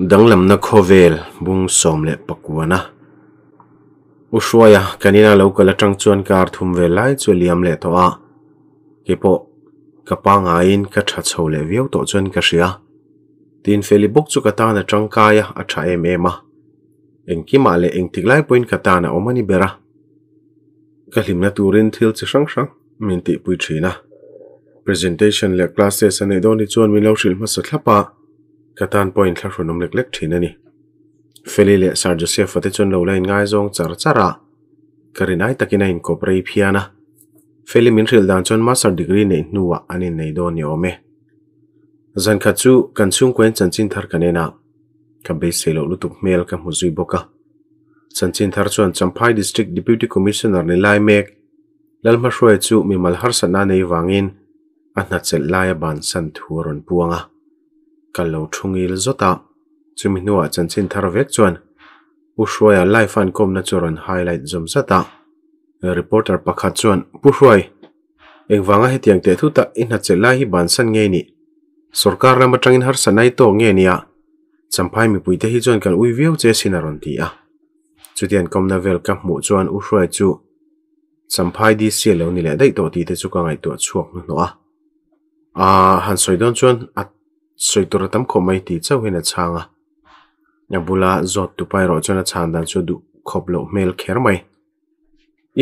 Danglam na khovel bung som le pakwana ushuaya kanina local atangchuan kar thum ve lai chu liam le to a kepo kapanga in ka tha chhole viau to chuan ka ria tin felibok chu kata na tangkaya a tha ema engki ma le engtiklai point kata na omani bera kalimna turin thil chi sang sang minti pui thina presentation le classes ane doni chuan min lo shil ma sa thlapa katan point thla hrunom lek thina ni feli le sar joseph ate chon lo lain ngai zong chara karinai takina in koprei phiana feli min ril dan chon master degree nei nuwa ani nei don ni ome zan khachu kansung kwen chanchin thar kanena ka be selo lutuk mel ka muzui boka chanchin thar chon champhai district deputy commissioner ni lai mek lalma hruai chu mi mal har sana nei wangin anna chel lai ban san thuron puanga kallo thungil zota chumi nuwa chanchin thar vek chuan ushroya life an kom na churan highlight zum zata reporter pakhat chuan puhroi engwanga hetiang te thuta in hachela hi ban san nge ni sarkar ram atangin har sanai to nge nia champhai mi puite hi chuan kal ui viau che sinaron ti a chutian komna welcome mu chuan uhroi chu champhai di selo ni le dai to ti te chu ka ngai to chuak no a han soidon chuan at soitura tam khomai ti chau hina changa nyabula zot tu pai ro chona chandan chu du khoplo mel kher mai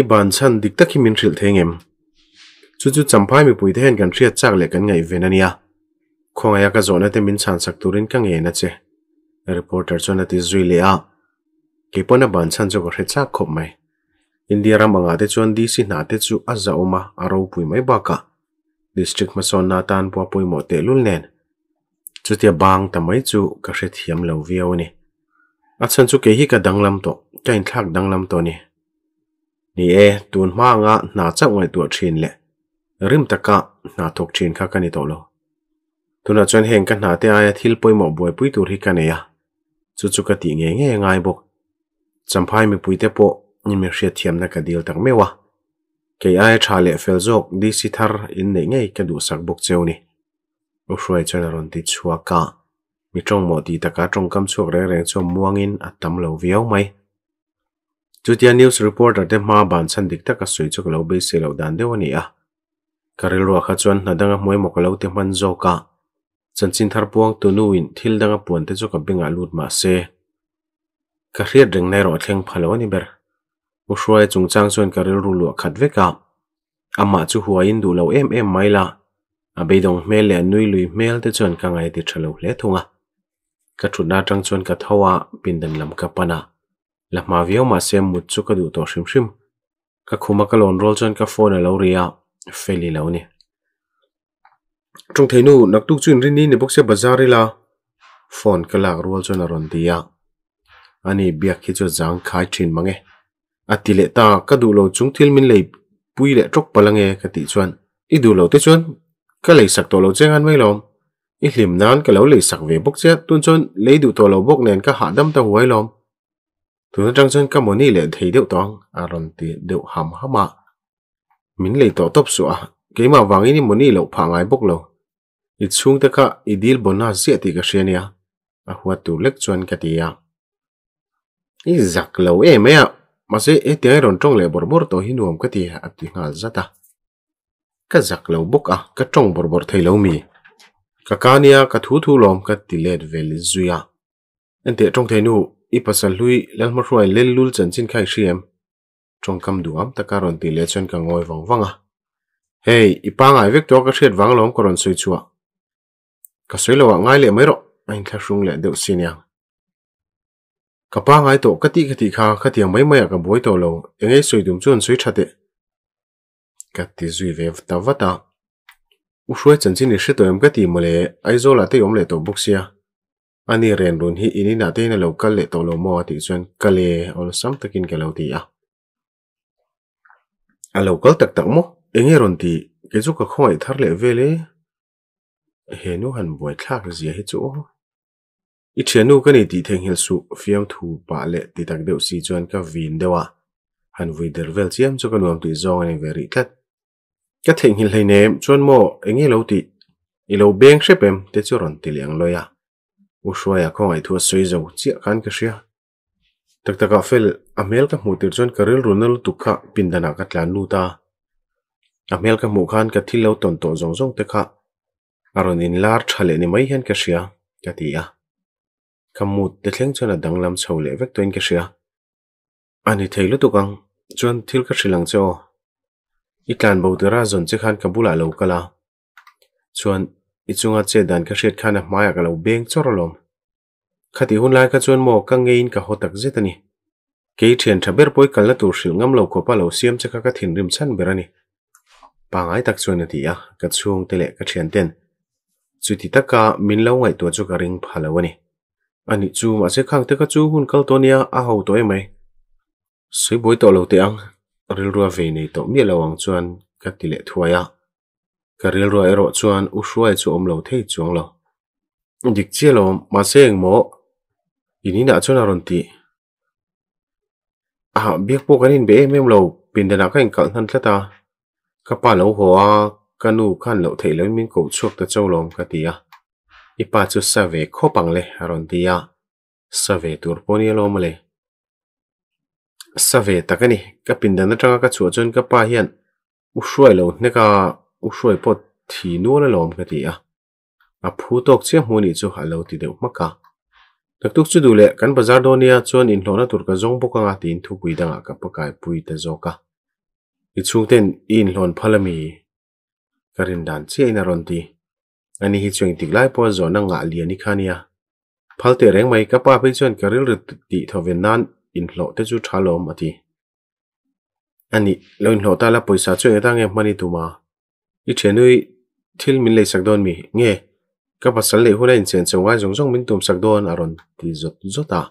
I ban chan dik takhi min ril thengem chu champhai mi pui then kan riat chak le kan ngai venania khongaya ka zona te min chan sak turin ka nge na che reporter chona ti zuile a ke pona ban chan jo ko recha khop mai india ramanga te chon di si na te chu aza oma aro pui mai baka district ma son na tan po pui mo te lul nen chutia bang tamai chu ka hre thiam lo viau ni achan chu ke hi ka danglam to kain thak danglam to ni e tun ma nga na chak ngai tu thin le rim taka na thok thin kha kani to lo tuna chon heng ka na te aya thil poi mo boi pui tur hi kaneya chu ka ti nge ngai bok champhai mi pui te po ni me hria thiam na ka dil tak mewa ke ai thale fel jok di si thar in nei ngei ka du sak bok cheu ni ushwai chana ron ti chua ka mi trong mo ti taka trong kam chuak re reng chom muangin atam lo viau mai chutia news reporter te ma ban chan dik taka sui chuk lo be se lo dan dewani a karil ro kha chuan nadanga moi mokalo te man zo ka chanchin thar puang tu nu in thil danga puan te chu ka binga lut ma se ka hriat reng nei ro thleng phalo ni ber ushwai chungchang chuan karil ru lu khat veka ama chu huain du lo em maila abeidong mel le nui lui mel te chuan ka ngai ti thalo hle thunga ka thuna tang chuan ka thawa pindan lam ka pana lama viau ma sem mut chu ka du to shim ka khuma ka lon rol chuan ka phone a lo ria feli lo ni tung theinu naktu chuin rin ni boxe bazar la phone ka lak rol chuan a ron dia ani biak hi chu jang khai thin mange atile ta ka du lo chung thil min lei pui le tok palange ka ti chuan I du lo te chuan ka lei sak to lo chengan mai lom I hlim nan ka lo lei sak ve bok che tun chon lei du to lo bok nen ka ha dam ta huai lom tun tang chon ka moni le thei deu tong aron ti deu ham hama min lei to top su a keima wangi ni moni lo pha ngai bok lo I chung ta ka I dil bona zia ti ka shenia a huwa tu lek chuan ka ti ya I zak lo me a ma se e te ron tong le bor to hi nuam ka ti a ti ngal zata ka zak lo bok a ka tong bor thei lo mi ka kania ka thu lom ka tilet vel zuya ente tong thei nu I pasal hlui lalma hruai lel lul chanchin khai hriam tong kam duam ta karon ti le chon ka ngoi wanga hey I pa ngai vek to ka hriat wang lom koron sui chua ka soilo ngai le mai ro ain thla hrung le deu sinia ka pa ngai to ka ti kha khatiang mai ka boi to lo engei sui dum chun sui thate ka ti zui ve tawata ushwai chanchin ni hritom ka ti mole aizola te yom le to buksia ani ren run hi ini na te na local le to lo mo ti chuan kale ol sam takin ke lo ti a local tak mo enge ron ti ke chu ka khoi thar le vele he nu han boi thak zia hi chu I thianu ka ni ti theng hil su fiam thu pa le ti tak deu si chuan ka vin dewa han vui der vel chiam chu ka nuam ti zong ani very tlat ka theng hil hei nem chuan mo enge lo ti I lo beng shepem te chu ron ti liang loya Ushuaya khong ai thua soi zo chia kan ka sia taka fel amel ka mu tir chon karil runal tukha pindana ka tlan nu ta amel ka mu khan ka thilo ton to zong zong te kha aron in lar thale ni mai hian ka sia ka ti a kamut te thleng chona danglam chhole vek toin ka sia ani theilu tukang chon thil ka hrilang cho itlan bo tira zon che khan kabula lo kala chuan ichunga che dan ka hriat khana maya ka lo beng chorolom khati hun lai ka chuan mo ka ngein ka hotak zetani ke thian thaber poi kalna tur hril ngam lo khopa lo siam che ka thin rim chan berani pangai tak chuan ati a ka chung tele ka thian ten chuti taka min lo ngai to chu ka ring phalawani ani chu ma se khang te ka chu hun kal tonia a ho to emai sui boi to lo te ang ril ruwa ve nei to mi lawang chuan ka tile thuaya ka ril ruwa ero chuan u hruai chu om lo thei chuang lo dik chialo ma seng mo inina chuan aron ti biak po kanin be em lo pindana ka in kal han thlata ka pa lo ho a kanu khan lo thei lo min ko chuak ta chawlom ka tia ipa chu save khopang le aron tia save tur poni lo male save takani ka pindana tanga ka chu chon ka pa hian u hruai lo neka u hruai pot thi nu la lom ka tia a phu tok che hmuni chu halo ti deuh maka taktuk chu dule kan bazar donia chuan in hlona tur ka zong boka nga tin thu pui danga ka pakai pui ta zoka I chungten in hlon phalami karin dan che ina ronti ani hi chuang tiklai po zo na nga liani khania phalte reng mai ka pa phei chuan karil rit ti thoven nan in hlo te chu thalom ati ani loin hlo ta la poisa chu eta nge mani tuma I thenui thil min le sakdon mi nge ka pasal le hula in chen chawai zong zong min tum sakdon aron ti zot zota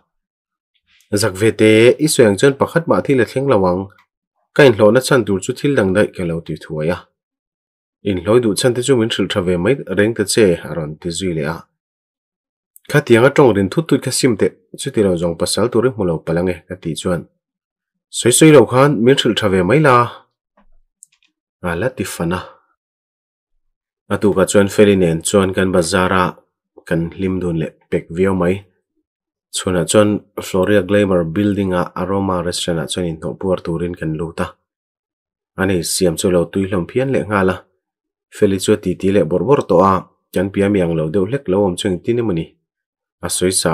zakvete I soyang chon pakhat ma thil thleng lawang ka in hlona chan tur chu thil dang dai ka lo ti thuaya in hloi du chan te chu min thil thave mai reng te che aron ti zui le a khatianga tong rin thut tut ka simte chu ti lo zong pasal tur ri mulo palange ka ti chuan soi soi lo khan min thil thave mai la ala ti fana atu ka chuan ferinen chuan kan bazara kan limdun le pek vio mai chuna chuan Floria Glamour building a aroma restaurant a chuan in no puar turin kan luta ani siam chu lo tuihlom phian le ngala feli chu ti ti le borbor to a kan pia miang lo deuh hlek lo om chung tin mani a soi sa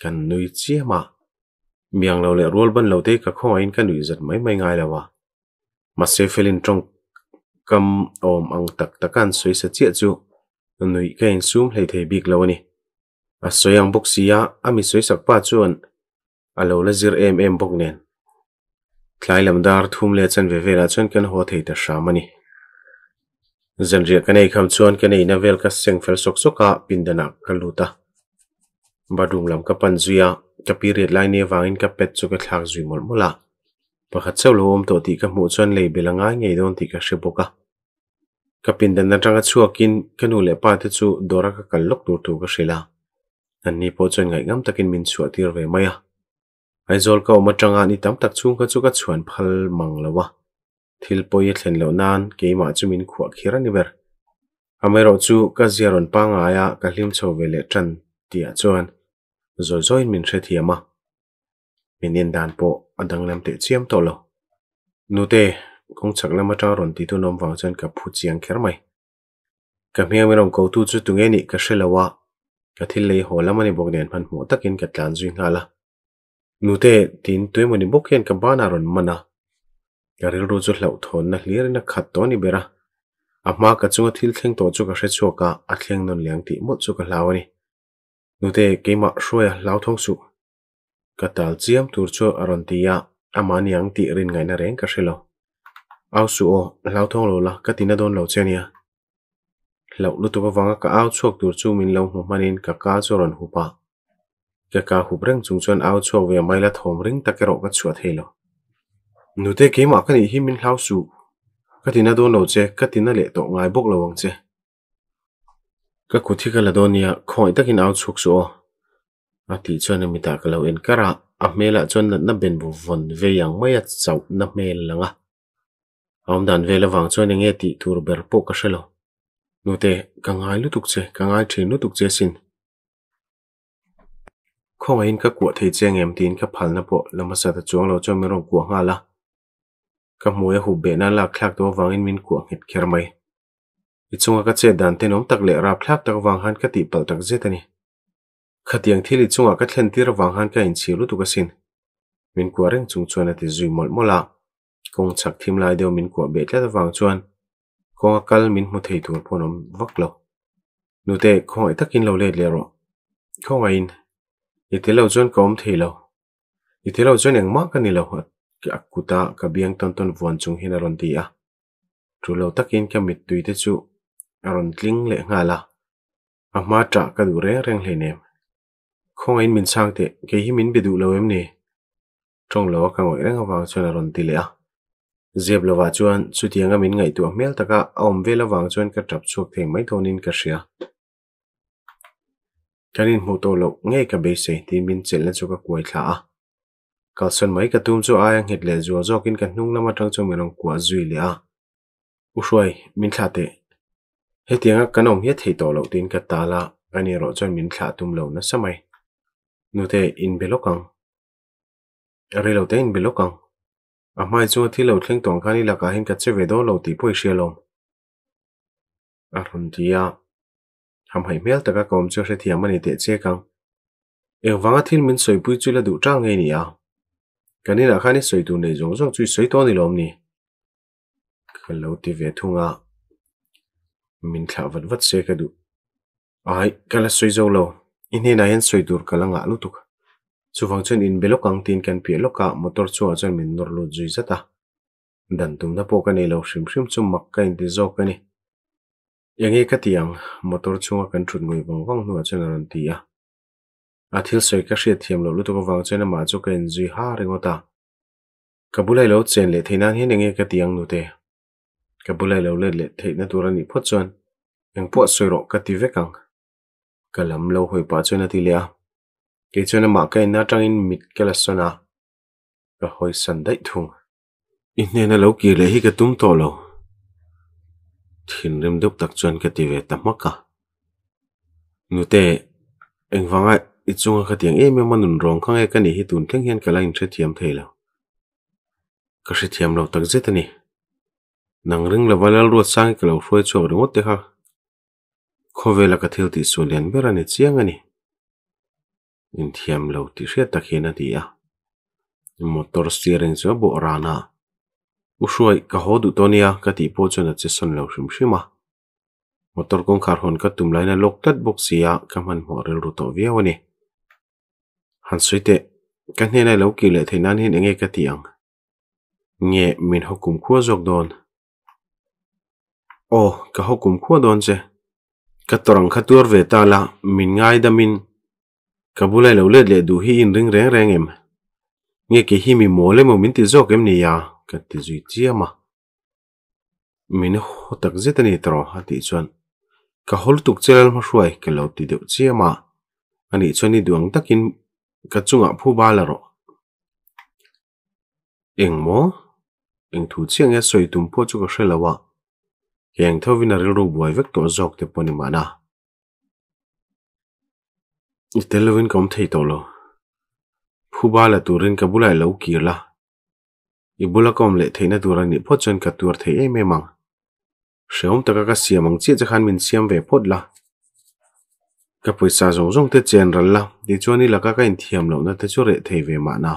kan nui chiama miang lo le rol ban lo te ka khonga in kan nui zat mai mai ngai lawa ma se felin trong kam om ang tak takan soi sa chia chu nui ka in sum hlei thei bik lo ani a soyang boxia ami soi sak pa chuan alo la zir em bok nen thlai lamdar thum le chan ve vela chuan kan ho thei ta shamani zanria kanei kham chuan kanei na vel ka seng fel sok soka pindana kaluta badung lam ka panzuya ka period line ne wangin ka pet chu ka thlak zui mol mola pakhat chawlo om to ti ka mu chuan lei belanga ngei don ti ka hriboka ka pindana tanga chuakin kanu le pa te chu dora ka kallok tur tu ka hrila anni po chuan ngai ngam takin min chuat tir ve maya aizol ka oma tanga ni tam tak chung ka chu ka chuan phal mang lawa thil poi thlen lo nan keima chu min khuwa khira ni ber amero chu ka ziaron panga ya ka hlim chho vele tran tia chuan zoi zoi min hre thiama minin dan po adang lam te chiam to lo nute kong chaklama ta ron ti tu nom wang chan ka phu chiang kher mai ka miang merong ko tu chu tunge ni ka hrelawa ka thil lei holamani bok nen phan mo takin ka tlan zui ngala nute tin tuimani bok hian ka bana ron mana karil ru chu hlau thon na hlir na khat to ni bera ama ka chunga thil thleng to chu ka hre choka a thleng non liang ti mo chu ka hlawani nute keima hroya hlau thong su ka tal chiam tur chu aron tia amani ang ti rin ngai na reng ka hrelo au su o hlau thong lo la ka tina don lo chenia lau lu tu ka wanga ka au chuak tur chu min lo hmu manin ka ka choron hupa ka hubreng chung chuan au chuak ve mai la thom ring takero ka chuat helo nute keima ka ni hi min hlau su ka tina don lo che ka tina le to ngai bok lawang che ka kuthi ka la donia khoi takin au chuk su ati chuan mi ta ka lo en kara a mela chuan na ben bu von ve yang mai a chau na mel langa om dan ve la wang chuan nge ti tur ber po ka shelo nute ka ngai lu tuk che ka ngai thin lu tuk che sin không ai các cuộc thấy cheng em tin các phal na bộ là mà sao ta chuang lo cho mình rong cuộc ngala các mùi hụt bể na lạc lạc đó vang in min cuộc hít kher mai ichunga ka che dan te nom tak le rap thlak tak wang han ka ti pal tak zetani khatiang thil ichunga ka thlen tir wang han ka in chiru tu ka sin min kwa reng chung chuan ati zui mol mola kong chak thim lai deu min kwa be tla wang chuan kong kal min mu thei tur ponom vak lo nute khoi takin lo le ro khong in itelo chuan kom thei lo itelo chuan engma ka ni lo ka akuta ka biang ton ton vuan chung hin aron ti a trulo takin ka mit tuite chu aron tling le ngala ama tra ka du reng reng le nem khong in min sang te ke hi min bidu lo em ni trong lo ka ngoi reng awang chuan aron ti le a zeb lo wa chuan chu tianga min ngai tu mel taka om vela wang chuan ka trap chuak thei mai thonin ka ria kanin mu to lo nge ka be se tin min chel na chu ka kuai thla a kalson mai ka tum chu ayang het le zo zokin ka hnung lama tang chu merong kwa zui le a ushwai min thla te hetianga kanom hi thei to lo tin ka tala ani ro chuan min thla tum lo na samai nute in belokang ari lo te in belokang amai chu thi lo thleng tong khani la ka hin ka che ve do lo ti poi hrialom a ron tia ham hai mel taka kom chu hre thiam ani te che kang wanga thil min soi pui chu la du tang nge ni a kanina khani soi tu nei zong zong chui soi to ni lom ni khalo ti ve thunga min thla vat vat se ka du ai kala soi zo lo inhe na hen soi tur kalanga lutuk chuwang chen in belokang tin kan pi loka motor chu chen min nor lu zui zata dan tum da po ka nei lo shrim shrim chu mak ka in ti zo ka ni yangi ka tiang motor chunga kan thut ngoi wang wang nu chen ran ti a athil soi ka hriat thiam lo lutuk wang chen ma chu ka in zui ha ringota kabulai lo chen le theinan hi nenge ka tiang nu te kabulai lo le theina turani phot chuan eng po soiro ka ti vekang kalam lo hoi pa chuan ati le a ke chuan ma ka na tangin mit kala sona ka hoi san dai thung inne na lo ki le hi ka tum to lo thin rim dup tak chuan ka ti ve tamaka nute engwanga ichunga ka tiang em manun rong khang e ka ni hi tun thleng hian kala in the thiam theilo ka hri thiam lo tak zetani nang ring la walal ruat sang ka lo hroi chuak ringot te kha khovela ka thil ti solian berani chiang ani in thiam lo ti hriat tak hin ati a motor steering chu bo rana ushuai ka hodu tonia ka ti po chuna che son lo hrim hrima motor kong khar hon ka tum laina loktat boxia ka man mo rel ru to viawani han suite ka hne na lo ki le theinan hin enge ka tiang nge min hokum khua jok don o ka hokum khua don che ka torang khatur ve ta la min ngai da min kabulai lo le du hi in ring reng reng em nge ke hi mi mole mo min ti jok em ni ya ka ti zui chiama min ho tak zetani tro ati chuan ka hol tuk chelal ma hruai ke lo ti deuh chiama ani choni duang takin ka chunga phu bala ro engmo eng thu chiang ya soi tum po chu ka hrelawa keng thovina ril ro buai vek to jok te poni mana itelvin kom thei to lo phu bala turin ka bulai lo kirla ibula kom le theina turani phot chon ka tur thei em emang sheom taka ka siamang chi khan min siam ve phot la ka poisa zong zong te chen ral la di choni la ka in thiam lo na te chu re thei ve ma na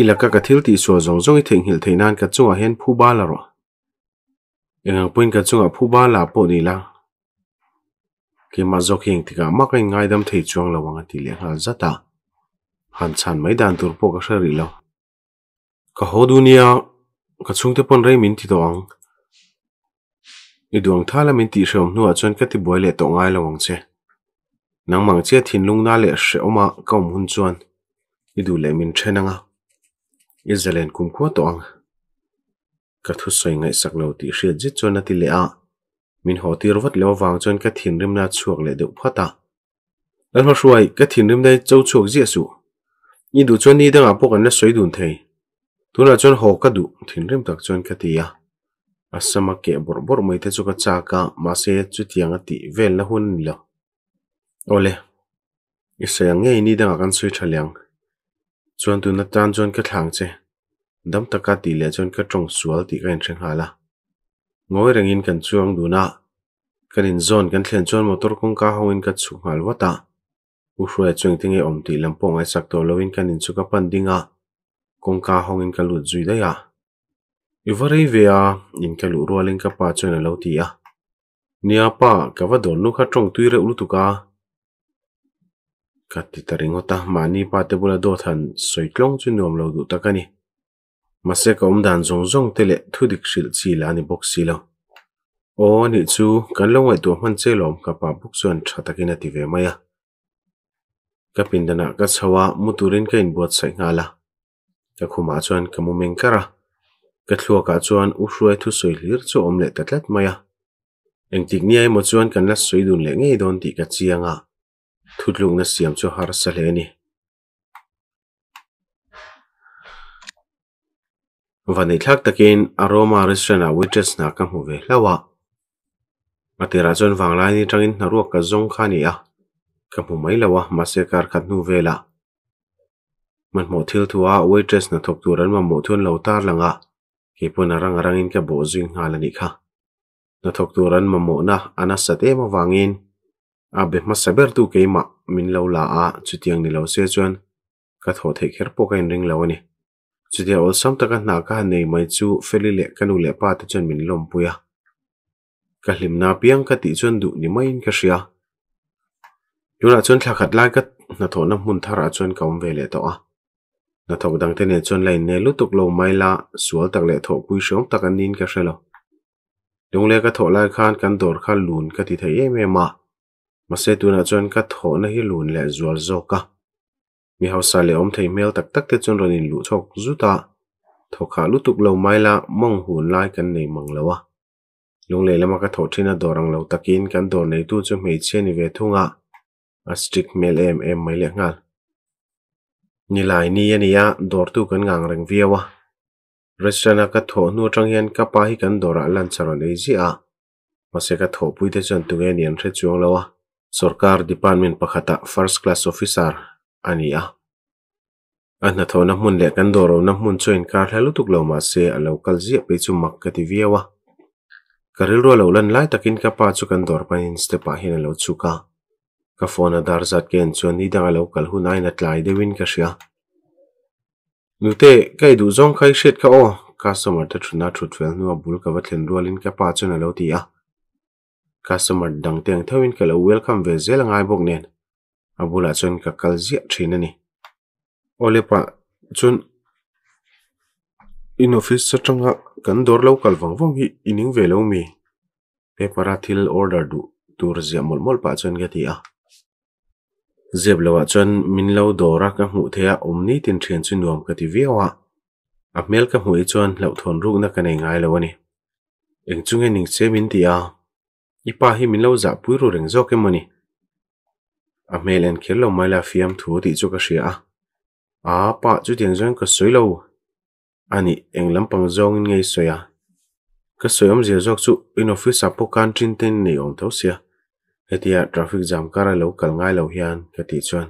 ilaka ka thil ti so zong zong i theng hil theinan ka chunga hen phu ba la ro engang point ka chunga phu ba la po ni la ki ma zok hing tika ma kai ngai dam thei chuang lo wanga ti le hal zata han chan mai dan tur po ka shari lo ka hodunia ka chungte pon rei min ti to ang i duang thala min ti shom nu a chon ka ti boile to ngai lo wang che nang mang che thin lung na le hre oma kom hun chuan i du le min thenanga Israel kum khua to ang ka thu soi ngai sak lo ti hriat jit chon ati le a min ho tir wat lo wang chon ka thin rim na chuak le deuh phata lan ma hruai ka thin rim dai chau chuak ji su ni du chon ni danga pok an na soi dun thei tuna chon ho ka du thin rim tak chon ka ti ya asama ke bor bor mai te chu ka cha ka ma se chu tiang ati vel na hun ni lo ole isayang nge ni dang akan sui thaliang chuan tu na tan chuan ka thlang che dam taka ti le chuan ka tong sual ti ka in threng hala ngoi rengin kan chuang duna kan in zone kan thlen chuan motor kong ka hongin ka chu ngal wata u hruai chuang tinge om ti lampong ai sak to lovin kan in chuka pandinga kong ka hongin ka lut zui da ya ivarei vea in ka lu rualin ka pa chuan lo ti a nia pa ka va don nu kha tong tuire ulu tuka kati taringota mani pa te bula do than soitlong chu nom lo du takani mase ka dan zong zong tele thudik shil chi la ni box silo o ni chu kan lo ngai to man chelom ka pa buk chuan thatakina ti ve maya ka pindana ka chawa muturin ka in bot sai ngala ka khuma chuan ka mumeng kara ka thluwa ka chuan u hruai thu soi hlir chu omle tatlat maya engtik ni ai mo chuan kan la soi dun le ngei don ti ka chianga thutlung na siam chu har sa hle ni vani thak takin aroma restaurant a waitress na ka mu ve hlawa atira chuan wanglai ni tangin naruak ka zong kha ni a ka mu mai lawa mase kar khat nu vela man mo thil thuwa waitress na thok turan ma mo thun lo tar langa ke pon arang arangin ka bo zing hala ni kha na thok turan ma mo na ana sate ma wangin abe ma saber tu ke ma min lo la a chutiang ni lo se chuan ka tho thei kher po ka in ring lo ni chutia ol sam taka na ka nei mai chu feli le kanu le pa te chuan min lom puya ka hlimna piang ka ti chuan du ni main ka ria tuna chuan thakhat lai ka na tho na mun thara chuan kaum ve le to a na thok dang te ne chuan lain ne lutuk lo mai la sual tak le tho pui shom tak an nin ka hrelo dung le ka tho lai khan kan dor kha lun ka ti thei em ma mase tuna chuan ka tho na hi lun le zual zoka mi hausa le om thei mel tak tak te chuan ronin lu chok zuta thokha lutuk lo mai la mong hun lai kan nei mang lawa lung le lama ka tho thina dorang lo takin kan dor nei tu chu mei che ni ve thunga a strict mel em mai le ngal ni lai ni ania dor tu kan ngang reng viawa restaurant ka tho nu tang hian ka pa hi kan dora lan charon ei ji a mase ka tho pui te chan tu nge nian thre chuang lawa sarkar department pakhata first class officer ania anna tho na mun le kan doro na mun choin kar hlu tuk lo ma se a local ji pe chu mak ka ti viawa karil ro lo lan lai takin ka pa chu kan dor pa in step a hin lo chuka ka phone dar zat ken chuan ni dang local hu nai na tlai de win ka ria nute kai du zong khai shet ka o customer ta thuna thutwel nu abul ka wathlen rolin ka pa chu na lo ti a customer dang teng thawin ka lo welcome ve zel ngai bok nen abula chun ka kalzia thina ni ole pa chun in office satanga kan dor local wangwang hi ining ve lo mi pepara thil order du tur zia mol pa chun ga ti a zeblawa chun min lo dora ka hmu thea omni tin thian chu nuam ka ti viawa a mel ka hmu chuan lo thon ru na ka nei ngai lo ani eng chunge ning che min ti a ipa hi min lo za pui ru reng zo ke mani a mel en khelo mai la fiam thu ti chu ka ria a pa chu tiang jong ka soilo ani eng lampang zong ngei soya ka soyam zia jok chu in office apo kan trin ten nei om tho sia hetia traffic jam kara local ngai lo hian ka ti chuan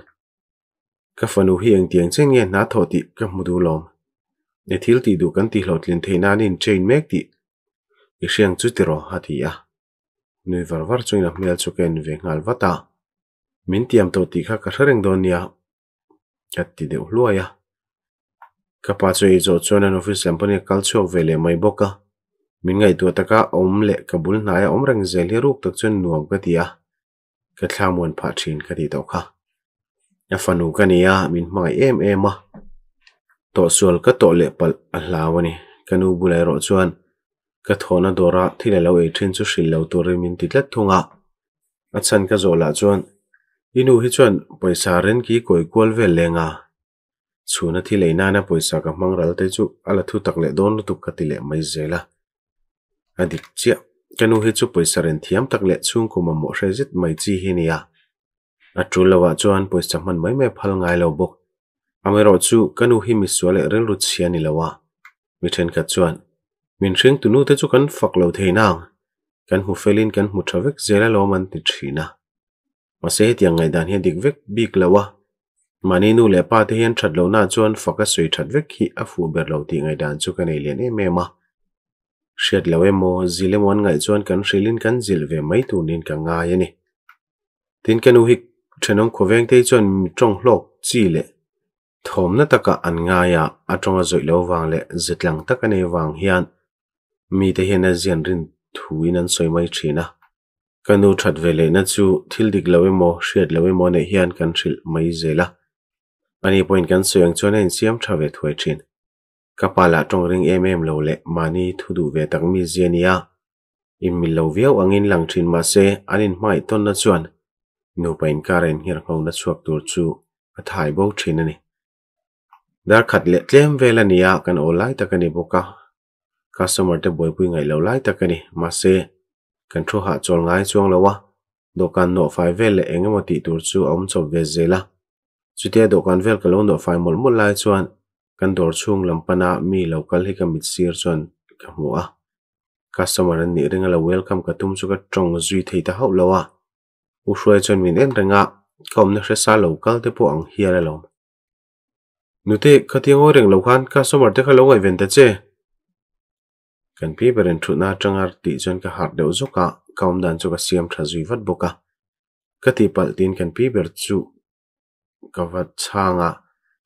ka fanu hi eng tiang chen nge na tho ti ka mudu lom ne thil ti du kan ti hlotlin theina nin chain mek ti i hriang chu ti ro hatia nui varvar chuina mel chu ken ve ngal wata min tiam to ti kha ka thareng don nia atti de hluaya ka pa chei zo chuan an office company culture vele mai boka min ngai tu taka om le kabul naya om rang zel hi ruk tak chuan nuam ka tia ka thlamon pha thin ka ti to kha ya fanu ka nia min mai em a to sual ka to le pal a hlawani kanu bulai ro chuan ka thona dora thila lo e thin chu hril lo tur min ti tlat thunga a chan ka zola chuan inu hi chuan paisa ren ki koi kwal vel lenga chuna thi leina na paisa ka mangral te chu ala thu tak le don tu ka ti le mai zela adik chia kanu hi chu paisa ren thiam tak le chung ko mo rejit mai chi hi nia a trulawa chuan paisa man mai me phal ngai lo bok amero chu kanu hi mi suale rel ru chiani lawa mi then ka chuan min ring tu nu te chu kan fak lo theinang kan hu felin kan hu thavek zela lo man ti thina mà sẽ tiếng ngày đàn hiện địch vek big lawa mani nu le pa te hian that lo na chuan focus sui that vek hi a fu ber lo ti ngai dan chu kan ei lian em a shet lo emo zilemon ngai chuan kan hrilin kan zil ve mai tu nin ka nga yani tin kan u hik thenong khoveng te chuan mi tong hlok chi le thom na taka an nga ya atonga zoi lo wang le zitlang takane wang hian mi te hian a zian rin thuin an soi mai thina kanu that vele na chu thil dik lo emo shet lo emo ne hian kan thril mai zela ani point kan soyang chuan in siam thave thoi thin kapala tong ring em lo le mani thudu ve tak mi ziania in mi lo viau angin lang thin ma se anin mai ton na chuan nu pain karen hir ngau na chuak tur chu a thai bo thin ani dar khat le tlem vela nia kan olai takani boka customer te boy pui ngai lo lai takani ma se kan tho ha chol ngai chuang lowa dokan no fai vel le engemati tur chu om chop ve zela chutia dokan vel ka lo no fai mol mol lai chuan kan dor chung lampana mi local hi ka mit sir chuan ka hua customer an ni ringa la welcome ka tum chu ka tong zui thei ta hau lowa u hruai chuan min en renga kom na hre sa local te po ang hiala lo nute khatiang o reng lo khan customer te khalo ngai ven ta che kan pi beren thuna changar ti chuan ka har deuh zoka kaum dan chu ka siam tha zui vat boka ka ti pal tin kan pi ber chu ka vat changa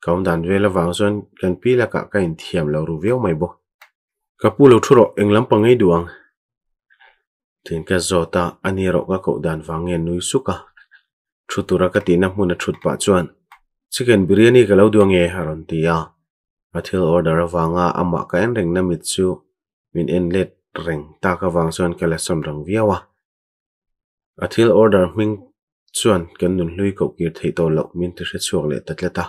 kaum dan vela wang chuan kan pi la ka in thiam lo ru veu mai bo ka pu lo thuro englam pangai duang tin ka zota ani ro ka ko dan wangen nui suka thutura ka ti na hmuna thut pa chuan chicken biryani ka lo duang e haron tia athil order awanga ama ka en reng na mit chu min en let reng ta ka wang chuan kala som rang viawa athil order ming chuan kan nun hlui ko kir thei to lo min te hre chuak le tatleta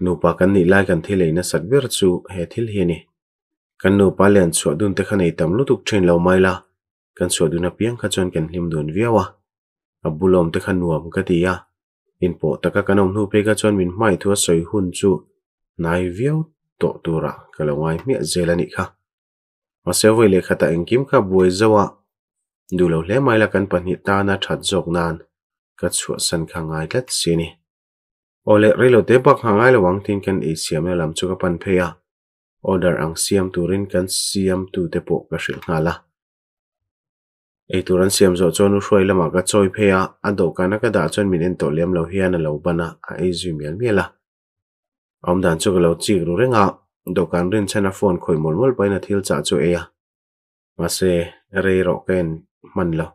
nupa kan ni lai kan thil eina satber chu he thil hi ni kan nupa len chu dun te khanei tam lutuk thin lo maila kan chu dun a piang kha chuan kan hlim dun viawa abulom te khan nuam ka tia in po taka kanom nu pe ka chuan min mai thua soi hun chu nai viau to tura kalawai mi zelani kha masewai le khata engkim kha buai zawa dulo hle maila kan panhi ta na that jok nan ka chu san kha ngai lat sini ole relo te bak hangai lo wang tin kan e siam la lam chu ka pan pheya order ang siam turin kan siam tu te po ka hril ngala e turan siam zo chonu hroi lama ka choi pheya ado kana ka da chon minen to lem lo hian lo bana a e zumial mela om dan chu lo chi ru renga dokan rin chana phone khoi mol mol paina thil cha chu eya mase re ro ken man lo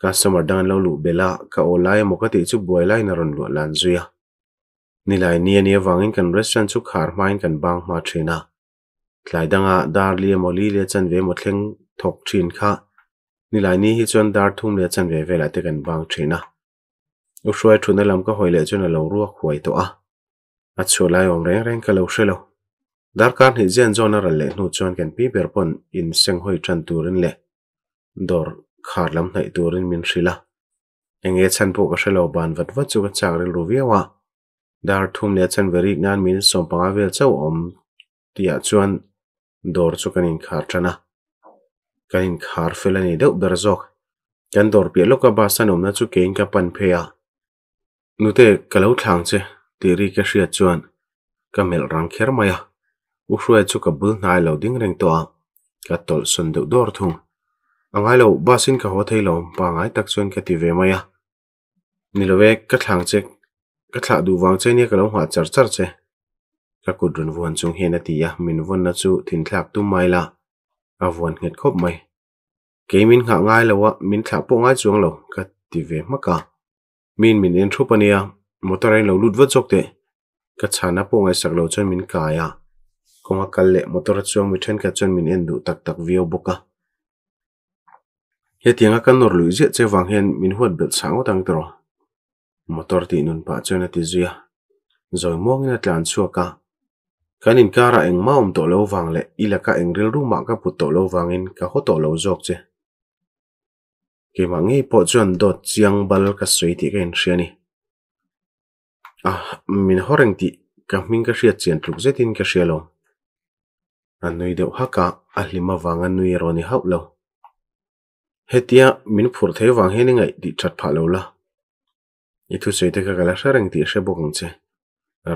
customer dan lo lu bela ka olai mo ka ti chu buai lai na ron lo lan zuya nilai nia wangin kan restaurant chu khar main kan bang ma thina tlai danga dar li moli le chan ve mo thleng thok thin kha nilai ni hi chon dar thum le chan ve vela te kan bang thina u hruai thuna lam ka hoile chon lo ruak huai to a chulai om reng ka lo shelo dar kan hi zen zona ra le nu chon kan pi ber pon in seng hoi than turin le dor khar lam nai turin min hrila enge chan po ka shelo ban vat vat chu ka chak rel ru viawa dar thum le chan verik nan min som panga vel chau om tia chuan dor chu kanin khar thana kanin khar felani deuh ber zok kan dor pi loka ba sanom na chu kein ka pan pheya nute kalo thlang che tiri ka hria chuan kamel rang kher maya u hruai chu ka bul hnai lo ding reng to a ka tol son deuh dor thung angai lo basin ka ho thei lo pa ngai tak chuan ka ti ve maya nilowe ka thlang che ka thla du wang che ni ka lo ha char char che ka kudrun vuan chung hena tia min von na chu thin thlak tu maila a vuan nget khop mai ke min nga ngai lo wa min thla po ngai chuang lo ka ti ve maka min en thu pania motor ai lo lut va chok te ka chana po ngai sak lo chon min ka ya konga kalle motor chuang mi then ka chon min en du tak tak vio boka he tianga kan nor lu je che wang hen min huat bel chango tang tro motor ti nun pa chona ti zuya zoi mong na tlan chuaka kanin kara eng maum to lo wang le ilaka eng ril ru ma ka put to lo wangin ka ho to lo jok che ke mangi po chuan dot chiang bal ka soi ti ken hriani min horeng ti ka hming ka hriat chian tluk zetin ka hrialo anui deuh haka ahlima wanga nui roni haulo hetia min phur thei wang heningai di that pha lo la I thu sei te ka kala sarang ti she bokang che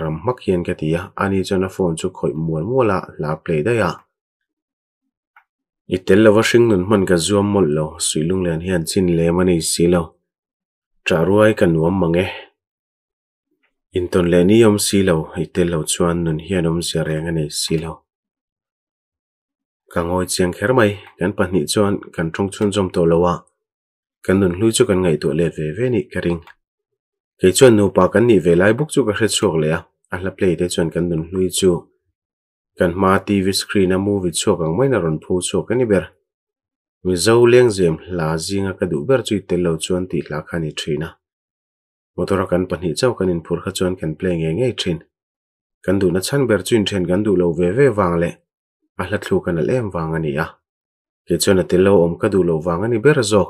ram mak hian ka tia ani chona phone chu khoi muala la play da ya I tel la washing nun man ka zoom mol lo suilung len hian chin le mani silo charuai kan nuam mange inton le ni om silo I tel lo chuan nun hian om sia reng ani silo kangoi chiang kher mai kan pahni chuan kan thong chun jom to lowa kan nun hlui chu kan ngai to le ve ni karing ke chuan nu pa kan ni ve lai buk chu ka hre chuak le a la play te chuan kan nun hlui chu kan ma TV screen a movie chuak ang mai na ron phu chuak ani ber mi zo leng zem la zinga ka du ber chui tel lo chuan ti la khani thina motor kan pahni chau kan in phur kha chuan kan play nge thin kan du na chan ber chuin then kan du lo ve wang le a hla thlu kan lem wang ani a ke chuan a tel lo om ka du lo wang ani ber zo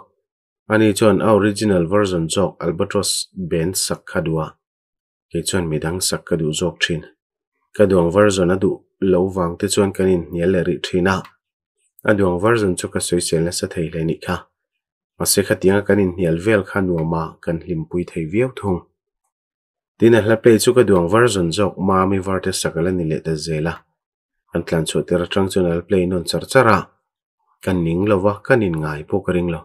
ani chuan original version jok albatross band sak khadua ke chuan midang sak ka du jok thin ka duang version adu lo wang te chuan kanin nial le ri thina aduang version chu ka soisel na sa thei le ni kha ase khatinga kanin nial vel kha nuama kan hlimpui thei viau thung tin a hla play chu ka duang version jok ma mi varte sakala ni le ta zela an tlan chu ter atang chun al play non charchara kan ning lowa kanin ngai pokaring lo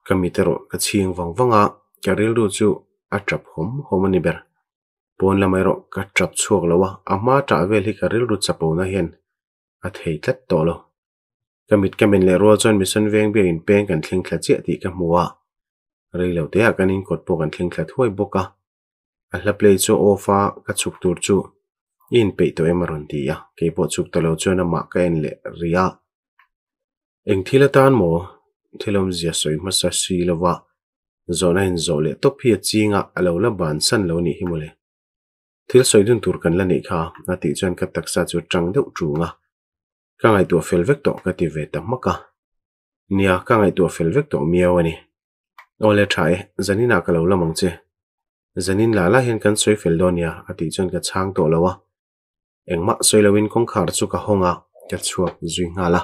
kamitero ka chiang wangwanga karil ru chu atrap hom ani ber pon lamairo ka trap chuak lowa ama ta vel hi karil ru chapo na hian a thei tlat to lo kamit kamen le ro chon mission veng be in peng kan thling thla che ti ka muwa reilo te a kanin kot po kan thling thla thoi boka a hla play chu ofa ka chuk tur chu in pe to emaron ti ya ke po chuk to lo chona ma ka en le ria eng thila tan mo thilom zia soi masa si lova zona in zole to phia chinga alo la ban san lo ni himule thil soi dun tur kan la nei kha na ti chuan ka taksa chu tang deuh trunga ka ngai tu fel vek to ka ti ve ta maka nia ka ngai tu fel vek to miawani ole thai zanina ka lo lamang che zanin la la hian kan soi fel donia ati chuan ka chang to lawa engma soilawin kong khar chu ka honga ka chuak zui ngala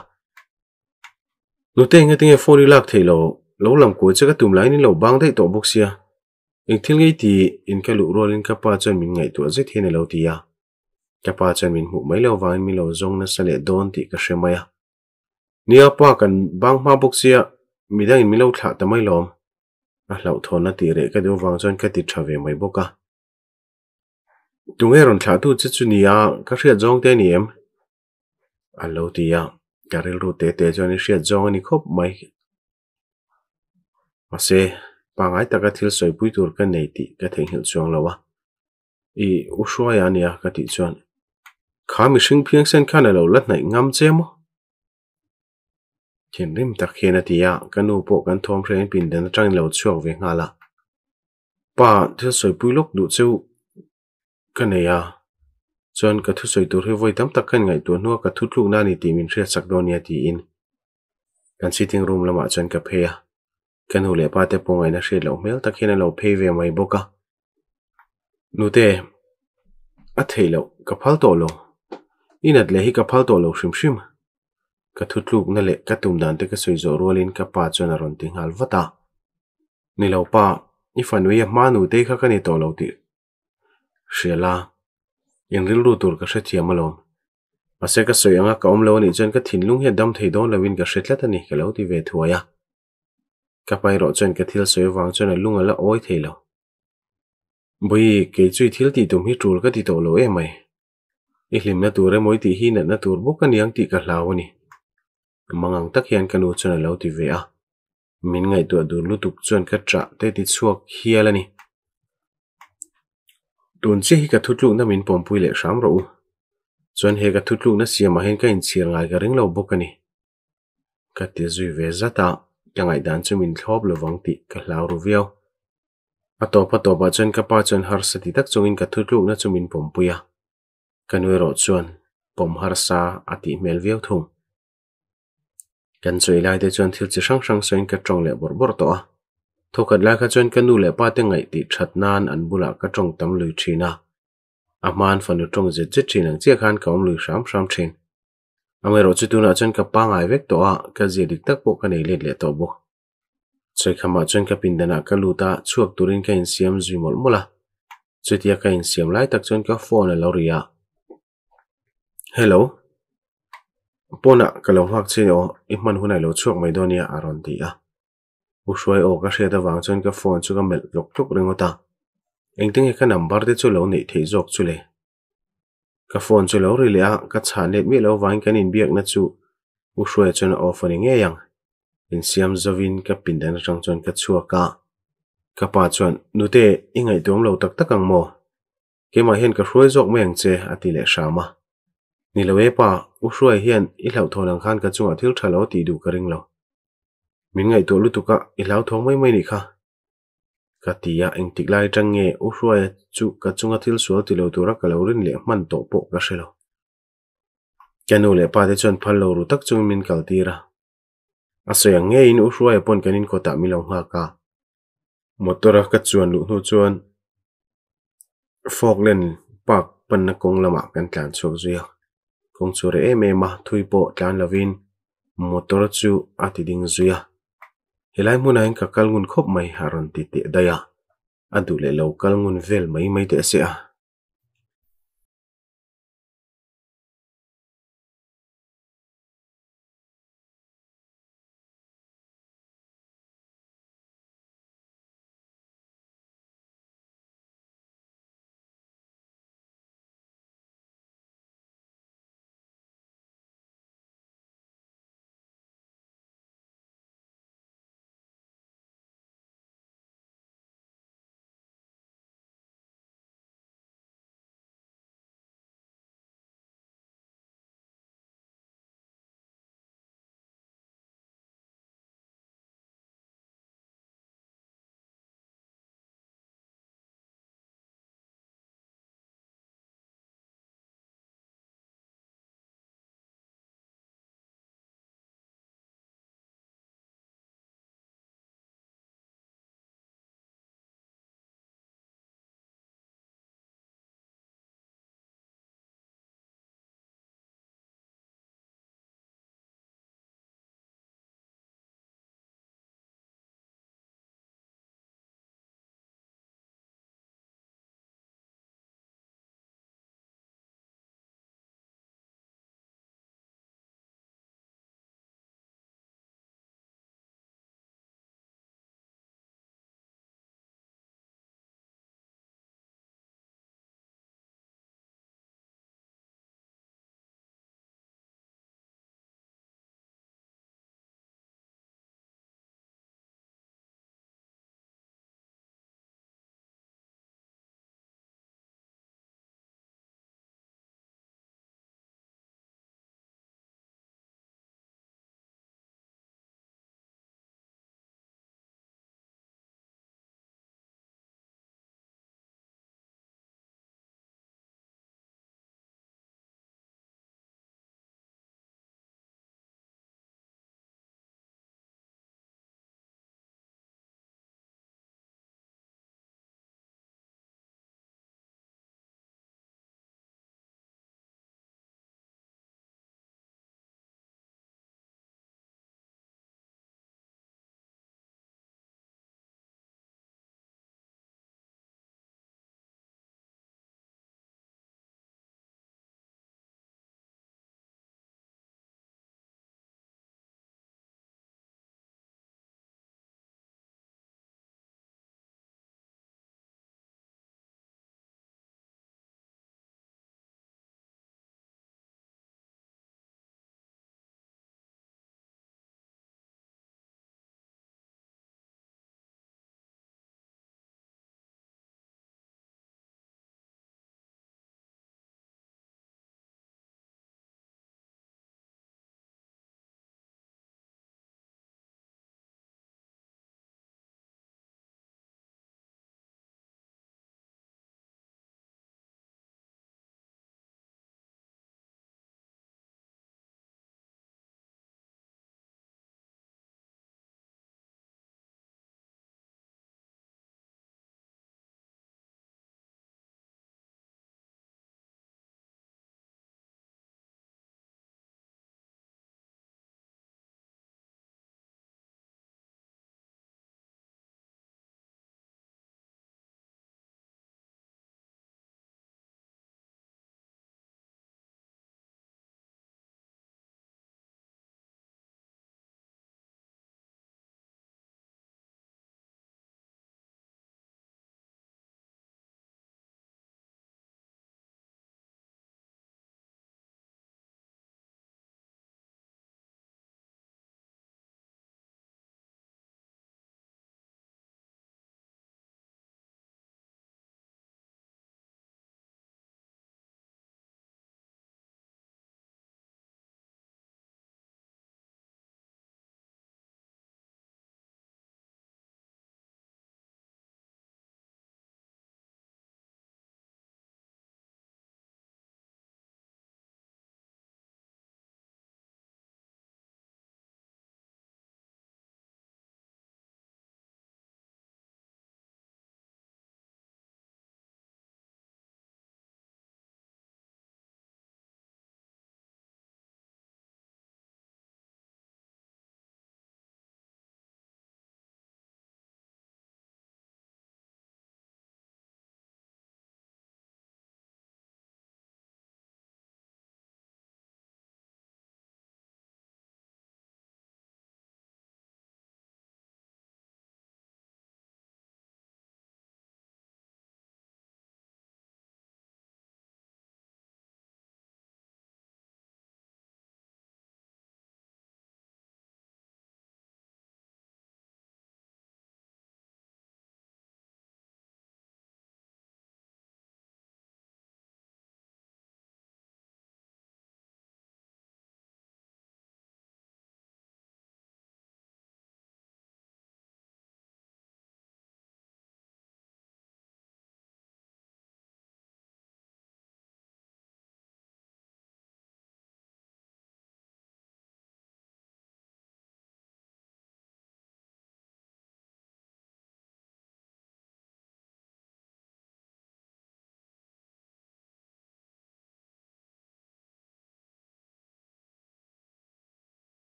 nute nga tinge phone lak thailo lo lam ko chaka tum lai ni lo bang dai to boxia eng thil ngei ti in ka lu rolin ka pa chan min ngai to je thene lo tia ka pa chan min hu mai lo wang mi lo zong na sale don ti ka shemaya nia pa kan bang ma boxia midang in mi lo thla ta mai lom a hlau thon na ti re ka du wang chan ka ti thave mai boka tunge ron thla tu chu nia ka hria jong te ni em a lo tia karil ru te choni hria jong ani khop mai ase pangai taka thil soi pui tur ka nei ti ka theng hil chuang lawa I ushwa ya nia ka ti chuan kha mi hring phiang sen khan lo lat nai ngam chemo chen rim tak khena ti ya kanu po kan thom hrein pin den tang lo chuak ve ngala pa thil soi pui lok du chu ka nei ya chuan ka thu soi tur he voi tam tak kan ngai tu no ka thu tlu na ni ti min hria sak donia ti in kan sitting room lama chuan ka pheya kan hule pa te pongai na hre lo mel takhina lo phei ve mai boka nute a theilo ka phal to lo inat le hi ka phal to lo shim ka thutluk na le ka tum dan te ka soi zo rolin ka pa chona ron ting hal wata ni lo pa I fanwe ya manu te kha ka ni to lo ti shela in ril ru tur ka hre malom ase ka soi anga ka om lo ni chen ka thinlung he dam thei don lawin ka hretla ta ni ka lo ti ve thuaya ka pai ro chen ka thil soi wang chen lunga la oi theilo bui ke chui thil ti tum hi tul ka ti to lo e mai I hlim na tur moi ti hi na tur buk kan yang ti ka hlawani mangang tak hian kanu chen lo ti ve a min ngai tu dur lu tuk chen ka tra te ti chuak hialani tun chi hi ka thutlu na min pompui le sham ro chen he ka thutlu na siama hen ka in chir ngai ka ring lo bukani ka ti zui ve zata kangai dan chu min thlop lo wang ti ka hlau ru viau atopa chen ka pa chen har sati tak chungin ka thutlu na chu min pompuya kanwe ro chuan pom har sa ati mel viau thung kan choi lai te chuan thil chi sang soin ka tong le bor to a thokat la ka chuan kanu le pa te ngai ti that nan an bula ka tong tam lui thina a man fanu tong je thin ang che khan ka om lui sham thin amero chu tu na chen ka pa ngai vek to a ka je dik tak po ka nei le to bo choi khama chuan ka pindana ka luta chuak turin ka in siam zui mol mola chutia ka in siam lai tak chuan ka phone a lo ria hello pona ka lo hak che o I man hunai lo chuak mai donia aron ti a ushuai o ka hria da wang chuan ka phone chu ka mel lok tlok ringota engting ka number te chu lo nei thei jok chu le ka phone chu lo ri le a ka chan net mi lo wain kan in biak na chu ushuai chuan offering nge yang in siam zawin ka pindan rang chuan ka chuaka ka pa chuan nute ingai tom lo tak takang mo kema hian ka hruai jok meng che ati le shama ni lo e pa ushuai hian I hlau thonang khan ka chunga thil thalo ti du ka ring lo min ngai to lutuka I hlau thong mai mai ni kha ka tia eng tiklai tang nge ushuai chu ka chunga thil sual ti lo tura ka lo rin le man to po ka shelo kanu le pa de chuan phal lo ru tak chung min kal tira asoya nge in ushuai pon kanin kota mi lo nga ka motora ka chuan lu nu chuan foglen pak pan na kong lama kan tlan chok zuya kong chore eme ma thui po tlan lavin motor chu ati ding zuya helai muna in ka kalngun khop mai haron ti te daya adu le lo kalngun vel mai mai te se a